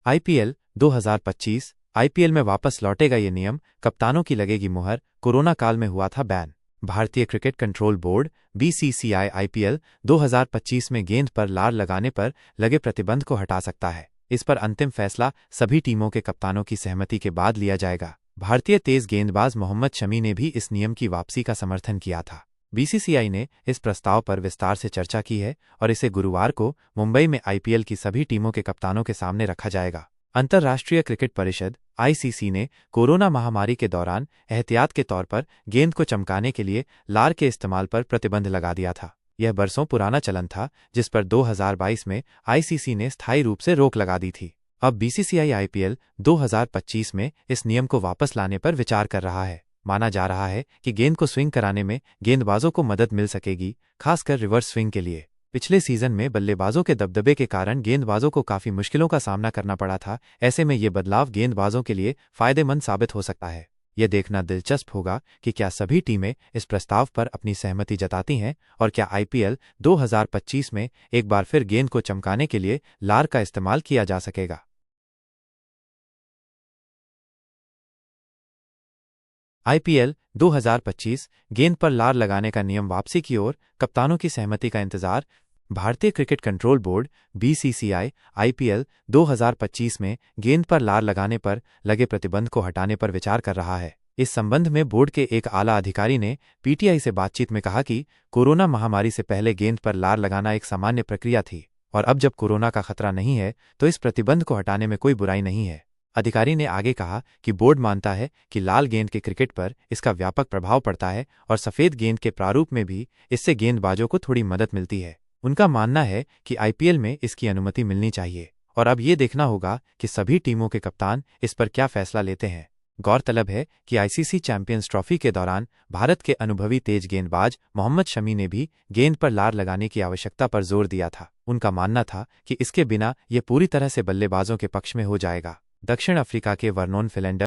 IPL 2025 IPL में वापस लौटेगा ये नियम, कप्तानों की लगेगी मुहर, कोरोना काल में हुआ था बैन। भारतीय cricket control board BCCI IPL 2025 में गेंद पर लार लगाने पर लगे प्रतिबंध को हटा सकता है। इस पर अंतिम फैसला सभी टीमों के कप्तानों की सहमति के बाद लिया जाएगा। भारतीय तेज गेंदबाज मोहम्मद शमी ने भी इस नियम की वापसी का समर्थन किया था। बीसीसीआई ने इस प्रस्ताव पर विस्तार से चर्चा की है और इसे गुरुवार को मुंबई में आईपीएल की सभी टीमों के कप्तानों के सामने रखा जाएगा। अंतर्राष्ट्रीय क्रिकेट परिषद आईसीसी ने कोरोना महामारी के दौरान एहतियात के तौर पर गेंद को चमकाने के लिए लार के इस्तेमाल पर प्रतिबंध लगा दिया था। यह बरसों पुराना चलन था, जिस पर 2022 में आईसीसी ने स्थायी रूप से रोक लगा दी थी। अब बीसीसीआई आईपीएल 2025 में इस नियम को वापस लाने पर विचार कर रहा है। माना जा रहा है कि गेंद को स्विंग कराने में गेंदबाजों को मदद मिल सकेगी, खासकर रिवर्स स्विंग के लिए। पिछले सीजन में बल्लेबाजों के दबदबे के कारण गेंदबाजों को काफी मुश्किलों का सामना करना पड़ा था। ऐसे में ये बदलाव गेंदबाजों के लिए फायदेमंद साबित हो सकता है। यह देखना दिलचस्प होगा कि क्या सभी टीमें इस प्रस्ताव पर अपनी सहमति जताती हैं और क्या आईपीएल 2025 में एक बार फिर गेंद को चमकाने के लिए लार का इस्तेमाल किया जा सकेगा। आईपीएल 2025 गेंद पर लार लगाने का नियम वापसी की ओर, कप्तानों की सहमति का इंतजार। भारतीय cricket control board BCCI IPL 2025 में गेंद पर लार लगाने पर लगे प्रतिबंध को हटाने पर विचार कर रहा है। इस संबंध में बोर्ड के एक आला अधिकारी ने पीटीआई से बातचीत में कहा कि कोरोना महामारी से पहले गेंद पर लार लगाना एक सामान्य प्रक्रिया थी और अब जब कोरोना का खतरा नहीं है तो इस प्रतिबंध को हटाने में कोई बुराई नहीं है। अधिकारी ने आगे कहा कि बोर्ड मानता है कि लाल गेंद के क्रिकेट पर इसका व्यापक प्रभाव पड़ता है और सफेद गेंद के प्रारूप में भी इससे गेंदबाजों को थोड़ी मदद मिलती है। उनका मानना है कि आईपीएल में इसकी अनुमति मिलनी चाहिए और अब ये देखना होगा कि सभी टीमों के कप्तान इस पर क्या फैसला लेते हैं। गौरतलब है कि आईसीसी चैंपियंस ट्रॉफी के दौरान भारत के अनुभवी तेज गेंदबाज मोहम्मद शमी ने भी गेंद पर लार लगाने की आवश्यकता पर जोर दिया था। उनका मानना था कि इसके बिना यह पूरी तरह से बल्लेबाजों के पक्ष में हो जाएगा। दक्षिण अफ्रीका के वर्नोन फिलेंडर